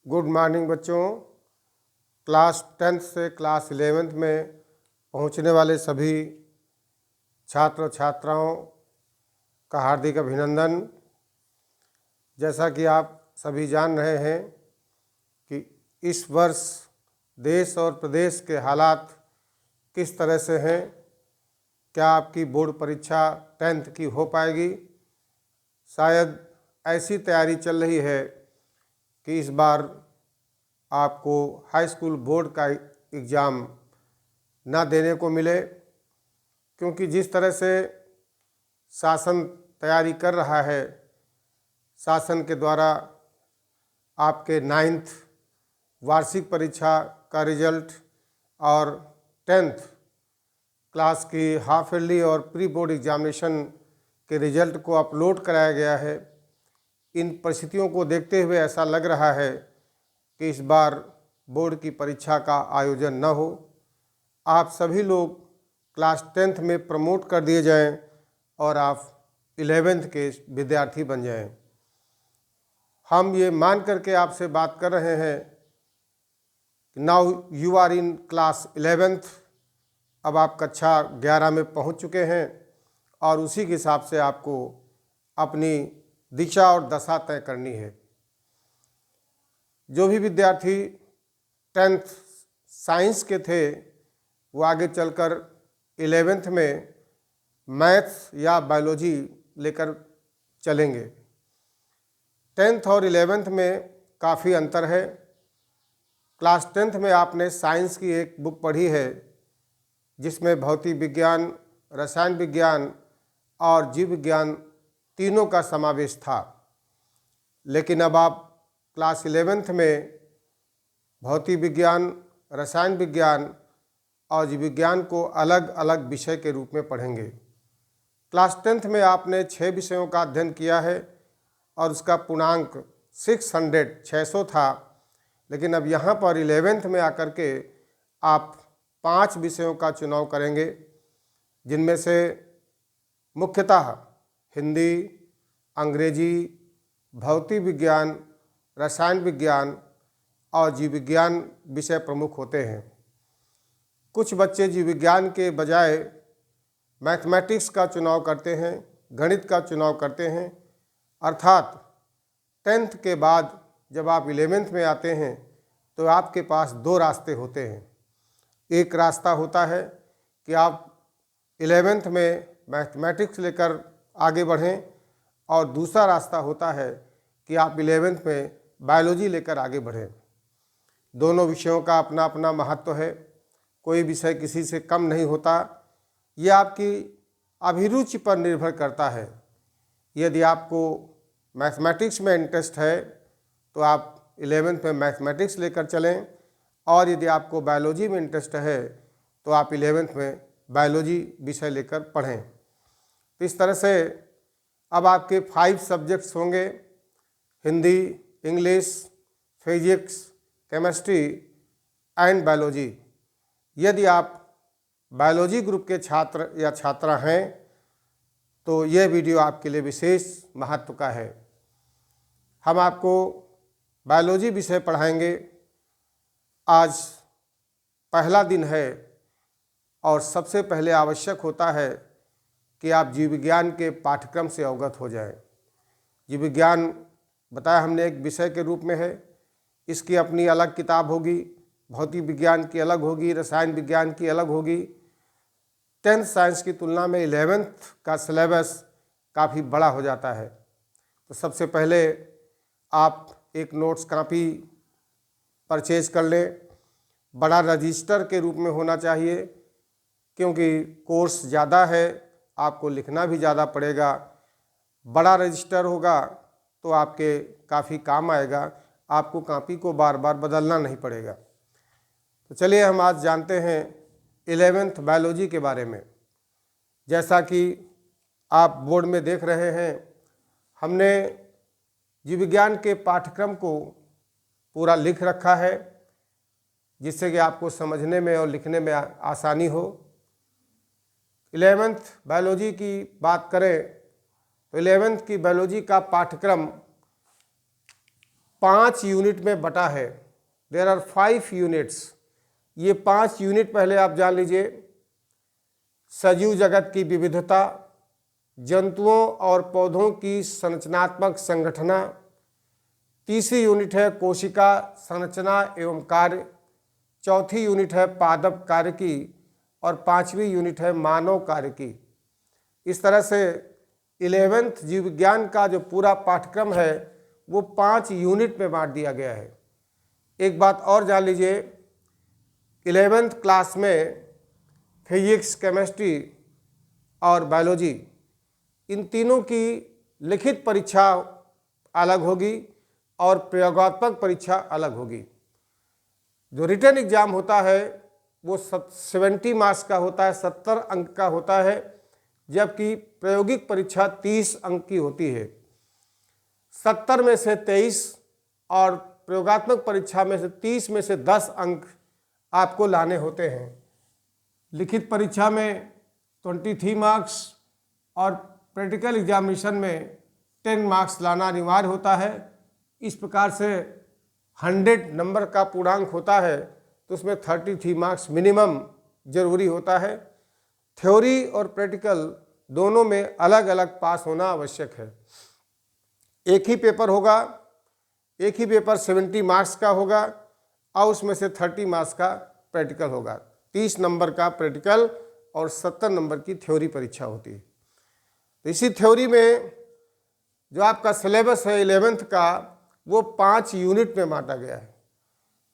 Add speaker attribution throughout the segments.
Speaker 1: Good morning बच्चों। Class 10th से class 11th में पहुंचने वाले सभी छात्र छात्राओं का हार्दिक अभिनंदन। जैसा कि आप सभी जान रहे हैं कि इस वर्ष देश और प्रदेश के हालात किस तरह से हैं, क्या आपकी बोर्ड परीक्षा 10th की हो पाएगी। शायद ऐसी तैयारी चल रही है कि इस बार आपको हाई स्कूल बोर्ड का एग्ज़ाम ना देने को मिले, क्योंकि जिस तरह से शासन तैयारी कर रहा है, शासन के द्वारा आपके 9th वार्षिक परीक्षा का रिजल्ट और 10th क्लास की हाफ ईयरली और प्री बोर्ड एग्जामिनेशन के रिजल्ट को अपलोड कराया गया है। इन परिस्थितियों को देखते हुए ऐसा लग रहा है कि इस बार बोर्ड की परीक्षा का आयोजन न हो। आप सभी लोग क्लास 10th में प्रमोट कर दिए जाएं और आप 11th के विद्यार्थी बन जाएं। हम ये मान करके आपसे बात कर रहे हैं कि now you are in class 11th। अब आप कक्षा 11 में पहुंच चुके हैं और उसी के हिसाब से आपको अपनी दिशा और दशा तय करनी है। जो भी विद्यार्थी 10th साइंस के थे वो आगे चलकर 11th में मैथ्स या बायोलॉजी लेकर चलेंगे। 10th और 11th में काफ़ी अंतर है। क्लास 10th में आपने साइंस की एक बुक पढ़ी है जिसमें भौतिक विज्ञान, रसायन विज्ञान और जीव विज्ञान तीनों का समावेश था। लेकिन अब आप क्लास 11th में भौतिक विज्ञान, रसायन विज्ञान और जीव विज्ञान को अलग अलग विषय के रूप में पढ़ेंगे। क्लास 10th में आपने 6 विषयों का अध्ययन किया है और उसका पूर्णांक 600 था। लेकिन अब यहाँ पर 11th में आकर के आप 5 विषयों का चुनाव करेंगे, जिनमें से मुख्यतः हिंदी, अंग्रेजी, भौतिक विज्ञान, रसायन विज्ञान और जीव विज्ञान विषय प्रमुख होते हैं। कुछ बच्चे जीव विज्ञान के बजाय मैथमेटिक्स का चुनाव करते हैं, गणित का चुनाव करते हैं। अर्थात 10th के बाद जब आप 11th में आते हैं तो आपके पास 2 रास्ते होते हैं। एक रास्ता होता है कि आप 11th में मैथमेटिक्स लेकर आगे बढ़ें और दूसरा रास्ता होता है कि आप 11th में बायोलॉजी लेकर आगे बढ़ें। दोनों विषयों का अपना अपना महत्व है, कोई विषय किसी से कम नहीं होता। ये आपकी अभिरुचि पर निर्भर करता है। यदि आपको मैथमेटिक्स में इंटरेस्ट है तो आप 11th में मैथमेटिक्स लेकर चलें, और यदि आपको बायोलॉजी में इंटरेस्ट है तो आप 11th में बायोलॉजी विषय लेकर पढ़ें। तो इस तरह से अब आपके 5 सब्जेक्ट्स होंगे: Hindi, English, physics, chemistry and biology. यदि आप बायोलॉजी ग्रुप के छात्र या छात्रा हैं तो यह वीडियो आपके लिए विशेष महत्व का है। हम आपको बायोलॉजी विषय पढ़ाएंगे। आज पहला दिन है और सबसे पहले आवश्यक होता है कि आप जीव विज्ञान के पाठ्यक्रम से अवगत हो जाएं। जीव विज्ञान बताया हमने एक विषय के रूप में है, इसकी अपनी अलग किताब होगी, भौतिक विज्ञान की अलग होगी, रसायन विज्ञान की अलग होगी। 10th साइंस की तुलना में 11th का सिलेबस काफ़ी बड़ा हो जाता है। तो सबसे पहले आप एक नोट्स कापी परचेज कर लें। बड़ा रजिस्टर के रूप में होना चाहिए, क्योंकि कोर्स ज़्यादा है, आपको लिखना भी ज़्यादा पड़ेगा। बड़ा रजिस्टर होगा तो आपके काफ़ी काम आएगा, आपको कापी को बार बार बदलना नहीं पड़ेगा। तो चलिए हम आज जानते हैं 11th बायोलॉजी के बारे में। जैसा कि आप बोर्ड में देख रहे हैं, हमने जीव विज्ञान के पाठ्यक्रम को पूरा लिख रखा है, जिससे कि आपको समझने में और लिखने में आसानी हो। 11th बायोलॉजी की बात करें तो 11th की बायोलॉजी का पाठ्यक्रम 5 यूनिट में बटा है। There are 5 units. ये 5 यूनिट पहले आप जान लीजिए। सजीव जगत की विविधता, जंतुओं और पौधों की संरचनात्मक संगठना, तीसरी यूनिट है कोशिका संरचना एवं कार्य, चौथी यूनिट है पादप कार्यकी और पांचवी यूनिट है मानव कार्यकी। इस तरह से 11th जीव विज्ञान का जो पूरा पाठ्यक्रम है वो 5 यूनिट में बांट दिया गया है। एक बात और जान लीजिए, 11th क्लास में फिजिक्स, केमिस्ट्री और बायोलॉजी, इन तीनों की लिखित परीक्षा अलग होगी और प्रयोगात्मक परीक्षा अलग होगी। जो रिटन एग्जाम होता है वो 70 मार्क्स का होता है, 70 अंक का होता है, जबकि प्रायोगिक परीक्षा 30 अंक की होती है। 70 में से 23 और प्रयोगात्मक परीक्षा में से 30 में से 10 अंक आपको लाने होते हैं। लिखित परीक्षा में 23 मार्क्स और प्रैक्टिकल एग्जामिनेशन में 10 मार्क्स लाना अनिवार्य होता है। इस प्रकार से 100 नंबर का पूर्णांक होता है तो उसमें 33 मार्क्स मिनिमम जरूरी होता है। थ्योरी और प्रैक्टिकल दोनों में अलग अलग पास होना आवश्यक है। एक ही पेपर होगा, एक ही पेपर 70 मार्क्स का होगा और उसमें से 30 मार्क्स का प्रैक्टिकल होगा। 30 नंबर का प्रैक्टिकल और 70 नंबर की थ्योरी परीक्षा होती है। तो इसी थ्योरी में जो आपका सिलेबस है 11th का वो 5 यूनिट में बांटा गया है।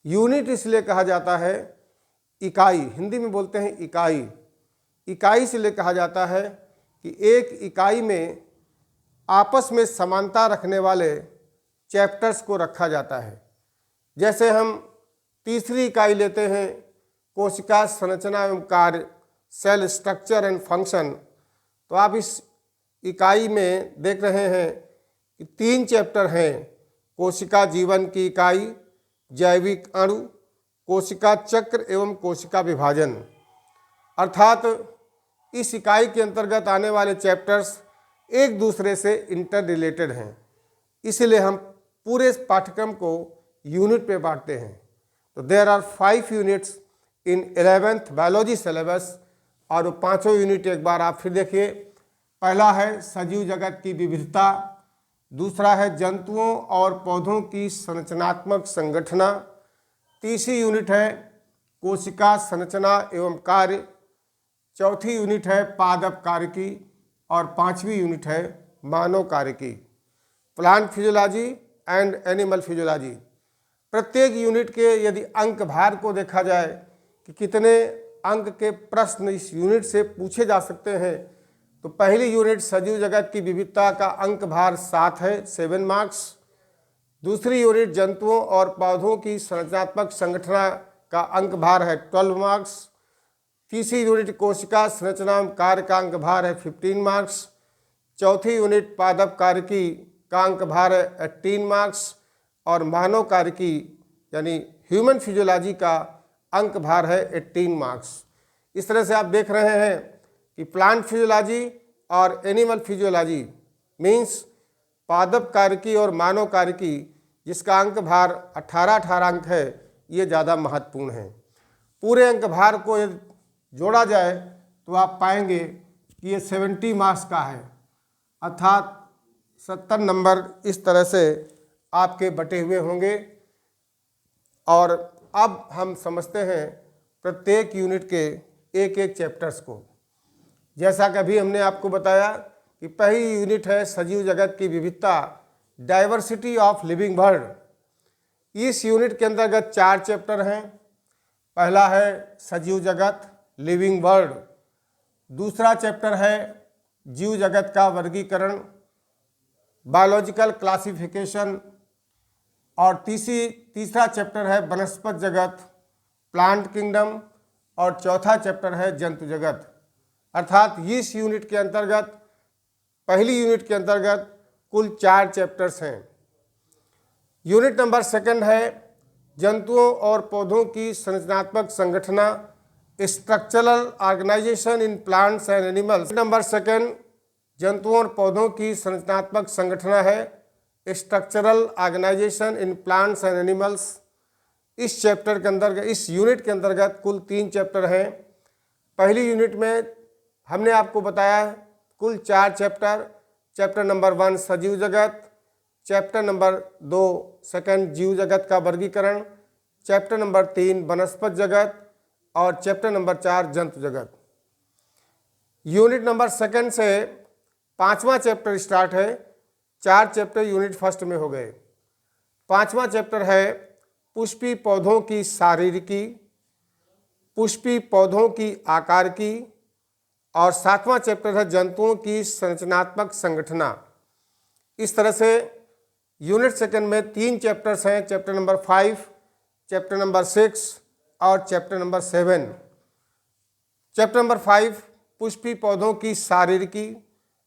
Speaker 1: यूनिट इसलिए कहा जाता है, इकाई हिंदी में बोलते हैं इकाई। इकाई इसलिए कहा जाता है कि एक इकाई में आपस में समानता रखने वाले चैप्टर्स को रखा जाता है। जैसे हम तीसरी इकाई लेते हैं कोशिका संरचना एवं कार्य, सेल स्ट्रक्चर एंड फंक्शन, तो आप इस इकाई में देख रहे हैं कि 3 चैप्टर हैं। कोशिका जीवन की इकाई, जैविक अणु, कोशिका चक्र एवं कोशिका विभाजन। अर्थात इस इकाई के अंतर्गत आने वाले चैप्टर्स एक दूसरे से इंटर रिलेटेड हैं, इसलिए हम पूरे पाठ्यक्रम को यूनिट पे बांटते हैं। तो there are 5 units in 11th biology syllabus, और वो 5 यूनिट एक बार आप फिर देखिए। पहला है सजीव जगत की विविधता, दूसरा है जंतुओं और पौधों की संरचनात्मक संगठना, तीसरी यूनिट है कोशिका संरचना एवं कार्य, चौथी यूनिट है पादप कार्यकी और पांचवी यूनिट है मानव कार्यकी। Plant physiology and animal physiology. प्रत्येक यूनिट के यदि अंक भार को देखा जाए कि कितने अंक के प्रश्न इस यूनिट से पूछे जा सकते हैं, तो पहली यूनिट सजीव जगत की विविधता का अंक भार 7 है, 7 मार्क्स। दूसरी यूनिट जंतुओं और पौधों की संरचनात्मक संगठना का अंक भार है 12 मार्क्स। तीसरी यूनिट कोशिका संरचना कार्य का अंक भार है 15 मार्क्स। चौथी यूनिट पादप कार्यकी का अंक भार है 18 मार्क्स और मानव कार्यकी यानी ह्यूमन फिजियोलॉजी का अंक भार है 18 मार्क्स। इस तरह से आप देख रहे हैं कि प्लांट फिजियोलॉजी और एनिमल फिजियोलॉजी मीन्स पादप कार्यकी और मानव कार्यकी, जिसका अंक भार 18 अंक है, ये ज़्यादा महत्वपूर्ण है। पूरे अंक भार को यदि जोड़ा जाए तो आप पाएंगे कि ये 70 मार्क्स का है, अर्थात 70 नंबर इस तरह से आपके बटे हुए होंगे। और अब हम समझते हैं प्रत्येक यूनिट के एक एक चैप्टर्स को। जैसा कि अभी हमने आपको बताया कि पहली यूनिट है सजीव जगत की विविधता, डाइवर्सिटी ऑफ लिविंग वर्ल्ड। इस यूनिट के अंतर्गत 4 चैप्टर हैं। पहला है सजीव जगत लिविंग वर्ल्ड, दूसरा चैप्टर है जीव जगत का वर्गीकरण बायोलॉजिकल क्लासिफिकेशन, और तीसरा चैप्टर है वनस्पत जगत प्लांट किंगडम, और चौथा चैप्टर है जंतु जगत। अर्थात इस यूनिट के अंतर्गत पहली यूनिट के अंतर्गत कुल 4 चैप्टर्स हैं। यूनिट नंबर 2 है जंतुओं और पौधों की संरचनात्मक संगठना, structural organisation in plants and animals. Number 2 जंतुओं और पौधों की संरचनात्मक संगठना है, structural organisation in plants and animals. इस चैप्टर के अंतर्गत, इस यूनिट के अंतर्गत कुल 3 चैप्टर हैं। पहली यूनिट में हमने आपको बताया कुल 4 चैप्टर। चैप्टर नंबर 1 सजीव जगत, चैप्टर नंबर 2 सेकंड जीव जगत का वर्गीकरण, चैप्टर नंबर 3 वनस्पति जगत और चैप्टर नंबर 4 जंतु जगत। यूनिट नंबर 2 से 5वां चैप्टर स्टार्ट है। 4 चैप्टर यूनिट 1 में हो गए। 5वां चैप्टर है पुष्पी पौधों की शारीरिकी, पुष्पी पौधों की आकार की, और 7वां चैप्टर है जंतुओं की संरचनात्मक संगठना। इस तरह से यूनिट 2 में 3 चैप्टर्स हैं, चैप्टर नंबर 5, चैप्टर नंबर 6 और चैप्टर नंबर 7। चैप्टर नंबर 5 पुष्पी पौधों की शारीरिकी,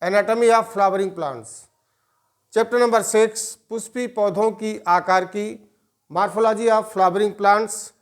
Speaker 1: anatomy of flowering plants. Chapter number 6 पुष्पी पौधों की आकार की, मॉर्फोलॉजी ऑफ फ्लावरिंग प्लांट्स,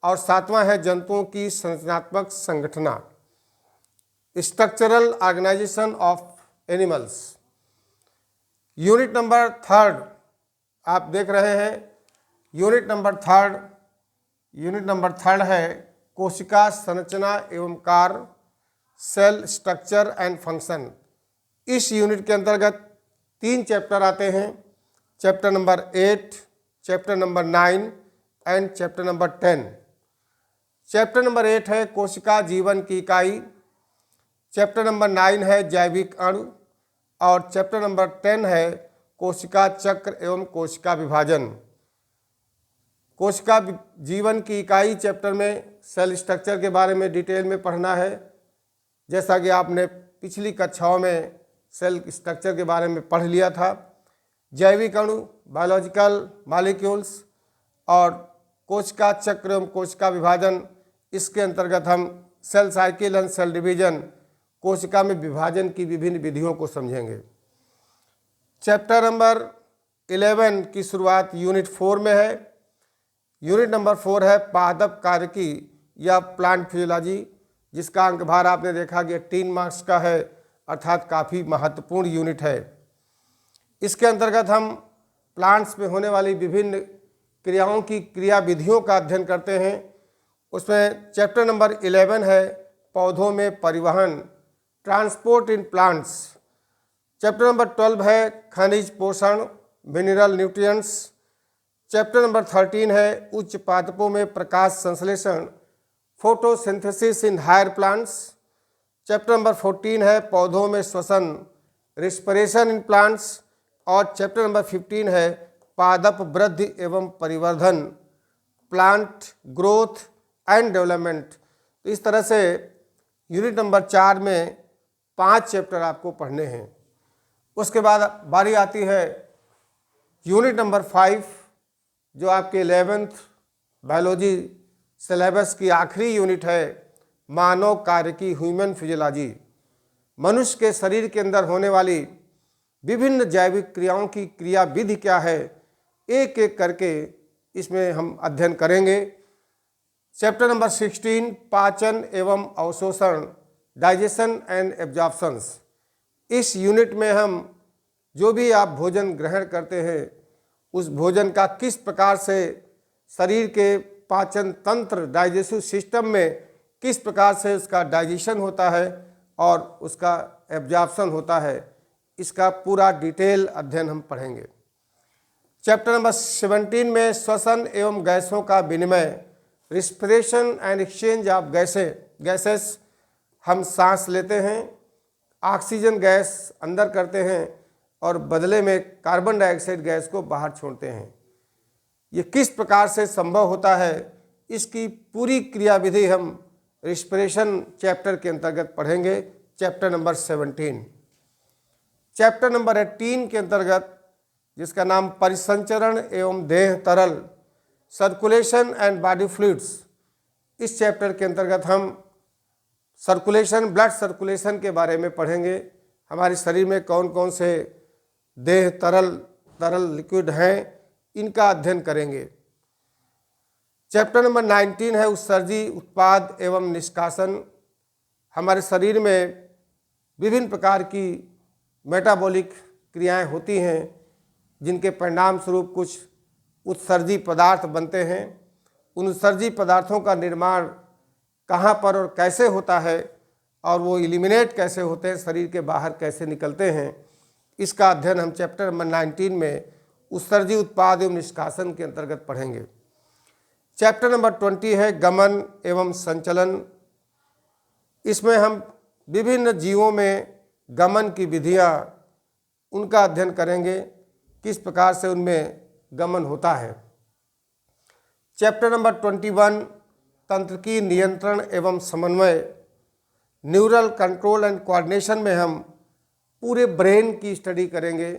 Speaker 1: और 7वां है जंतुओं की संरचनात्मक संगठना, structural organisation of animals. Unit number 3 आप देख रहे हैं। यूनिट नंबर 3 है कोशिका संरचना एवं कार्य, सेल स्ट्रक्चर एंड फंक्शन। इस यूनिट के अंतर्गत 3 चैप्टर आते हैं, chapter number 8, chapter number 9 and chapter number 10। Chapter number 8 है कोशिका जीवन की इकाई, चैप्टर नंबर 9 है जैविक अणु, और चैप्टर नंबर 10 है कोशिका चक्र एवं कोशिका विभाजन। कोशिका जीवन की इकाई चैप्टर में सेल स्ट्रक्चर के बारे में डिटेल में पढ़ना है, जैसा कि आपने पिछली कक्षाओं में सेल स्ट्रक्चर के बारे में पढ़ लिया था। जैविक अणु, बायोलॉजिकल मॉलिक्यूल्स, और कोशिका चक्र एवं कोशिका विभाजन, इसके अंतर्गत हम cell cycle and cell division, कोशिका में विभाजन की विभिन्न विधियों को समझेंगे। चैप्टर नंबर 11 की शुरुआत यूनिट 4 में है। यूनिट नंबर 4 है पादप कार्यकी या प्लांट फिजियोलॉजी, जिसका अंक भार आपने देखा कि 3 मार्क्स का है, अर्थात काफ़ी महत्वपूर्ण यूनिट है। इसके अंतर्गत हम प्लांट्स में होने वाली विभिन्न क्रियाओं की क्रिया विधियों का अध्ययन करते हैं। उसमें चैप्टर नंबर 11 है पौधों में परिवहन, transport in plants. Chapter number 12 है खनिज पोषण, मिनरल न्यूट्रिएंट्स। चैप्टर नंबर 13 है उच्च पादपों में प्रकाश संश्लेषण, photosynthesis in higher plants. Chapter number 14 है पौधों में श्वसन, रिस्पिरेशन इन प्लांट्स, और चैप्टर नंबर 15 है पादप वृद्धि एवं परिवर्धन, प्लांट ग्रोथ एंड डेवलपमेंट। तो इस तरह से यूनिट नंबर 4 में 5 चैप्टर आपको पढ़ने हैं। उसके बाद बारी आती है यूनिट नंबर 5, जो आपके 11th बायोलॉजी सिलेबस की आखिरी यूनिट है, मानव कार्य की ह्यूमन फिजियोलॉजी। मनुष्य के शरीर के अंदर होने वाली विभिन्न जैविक क्रियाओं की क्रिया विधि क्या है, एक एक करके इसमें हम अध्ययन करेंगे। चैप्टर नंबर 16 पाचन एवं अवशोषण, डाइजेशन एंड एब्जॉर्प्शंस। इस यूनिट में हम जो भी आप भोजन ग्रहण करते हैं, उस भोजन का किस प्रकार से शरीर के पाचन तंत्र, डाइजेस्टिव सिस्टम में किस प्रकार से उसका डाइजेशन होता है और उसका एब्जॉर्प्शन होता है, इसका पूरा डिटेल अध्ययन हम पढ़ेंगे। चैप्टर नंबर 17 में श्वसन एवं गैसों का विनिमय, respiration and exchange of gases. हम सांस लेते हैं, ऑक्सीजन गैस अंदर करते हैं और बदले में कार्बन डाइऑक्साइड गैस को बाहर छोड़ते हैं। ये किस प्रकार से संभव होता है, इसकी पूरी क्रिया विधि हम रिस्पिरेशन चैप्टर के अंतर्गत पढ़ेंगे, चैप्टर नंबर 17। चैप्टर नंबर 18 के अंतर्गत, जिसका नाम परिसंचरण एवं देह तरल, सर्कुलेशन एंड बॉडी फ्लूइड्स, इस चैप्टर के अंतर्गत हम सर्कुलेशन, ब्लड सर्कुलेशन के बारे में पढ़ेंगे। हमारे शरीर में कौन कौन से देह तरल लिक्विड हैं, इनका अध्ययन करेंगे। चैप्टर नंबर 19 है उत्सर्जी उत्पाद एवं निष्कासन। हमारे शरीर में विभिन्न प्रकार की मेटाबॉलिक क्रियाएं होती हैं, जिनके परिणाम स्वरूप कुछ उत्सर्जी पदार्थ बनते हैं। उन उत्सर्जी पदार्थों का निर्माण कहाँ पर और कैसे होता है और वो इलिमिनेट कैसे होते हैं, शरीर के बाहर कैसे निकलते हैं, इसका अध्ययन हम चैप्टर नंबर 19 में उत्सर्जी उत्पाद एवं निष्कासन के अंतर्गत पढ़ेंगे। चैप्टर नंबर 20 है गमन एवं संचलन। इसमें हम विभिन्न जीवों में गमन की विधियाँ, उनका अध्ययन करेंगे, किस प्रकार से उनमें गमन होता है। चैप्टर नंबर 21 तंत्रिकी नियंत्रण एवं समन्वय, न्यूरल कंट्रोल एंड कोऑर्डिनेशन में हम पूरे ब्रेन की स्टडी करेंगे।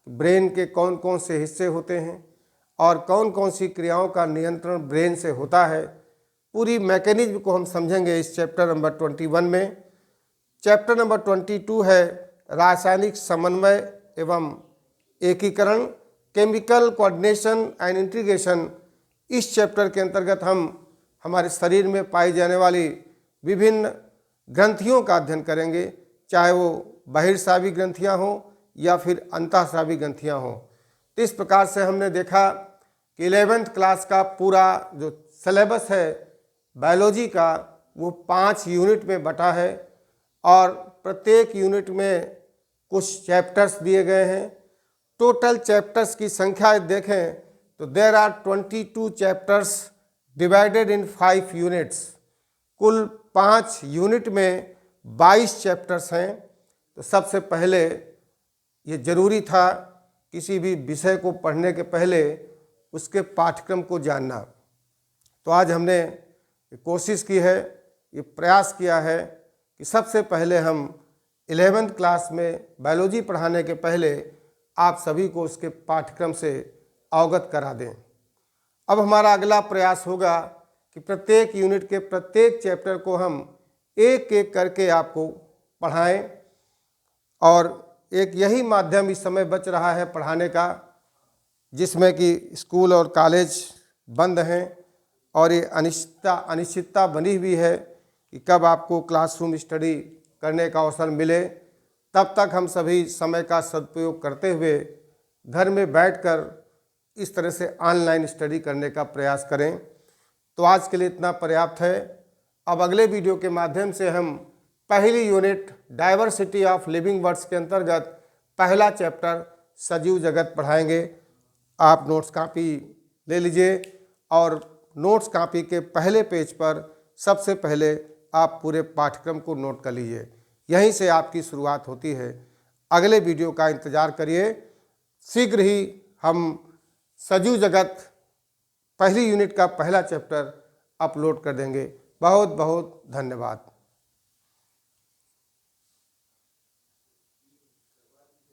Speaker 1: ब्रेन के कौन कौन से हिस्से होते हैं और कौन कौन सी क्रियाओं का नियंत्रण ब्रेन से होता है, पूरी मैकेनिज्म को हम समझेंगे इस चैप्टर नंबर 21 में। चैप्टर नंबर 22 है रासायनिक समन्वय एवं एकीकरण, केमिकल कोऑर्डिनेशन एंड इंटीग्रेशन। इस चैप्टर के अंतर्गत हम हमारे शरीर में पाई जाने वाली विभिन्न ग्रंथियों का अध्ययन करेंगे, चाहे वो बहिर्स्रावी ग्रंथियाँ हों या फिर अंतःस्रावी ग्रंथियाँ हों। तो इस प्रकार से हमने देखा कि 11th क्लास का पूरा जो सिलेबस है बायोलॉजी का वो 5 यूनिट में बटा है और प्रत्येक यूनिट में कुछ चैप्टर्स दिए गए हैं। टोटल चैप्टर्स की संख्या देखें तो देयर आर 22 चैप्टर्स डिवाइडेड इन 5 यूनिट्स। कुल 5 यूनिट में 22 चैप्टर्स हैं। तो सबसे पहले ये जरूरी था किसी भी विषय को पढ़ने के पहले उसके पाठ्यक्रम को जानना। तो आज हमने कोशिश की है, ये प्रयास किया है कि सबसे पहले हम 11th क्लास में बायोलॉजी पढ़ाने के पहले आप सभी को उसके पाठ्यक्रम से अवगत करा दें। अब हमारा अगला प्रयास होगा कि प्रत्येक यूनिट के प्रत्येक चैप्टर को हम एक एक करके आपको पढ़ाएं और एक यही माध्यम इस समय बच रहा है पढ़ाने का, जिसमें कि स्कूल और कॉलेज बंद हैं और ये अनिश्चितता बनी हुई है कि कब आपको क्लासरूम स्टडी करने का अवसर मिले। तब तक हम सभी समय का सदुपयोग करते हुए घर में बैठकर इस तरह से ऑनलाइन स्टडी करने का प्रयास करें। तो आज के लिए इतना पर्याप्त है। अब अगले वीडियो के माध्यम से हम पहली unit diversity of living words के अंतर्गत पहला चैप्टर सजीव जगत पढ़ाएंगे। आप नोट्स कॉपी ले लीजिए और नोट्स कॉपी के पहले पेज पर सबसे पहले आप पूरे पाठ्यक्रम को नोट कर लीजिए। यहीं से आपकी शुरुआत होती है। अगले वीडियो का इंतज़ार करिए। शीघ्र ही हम सजीव जगत पहली यूनिट का पहला चैप्टर अपलोड कर देंगे। बहुत बहुत धन्यवाद।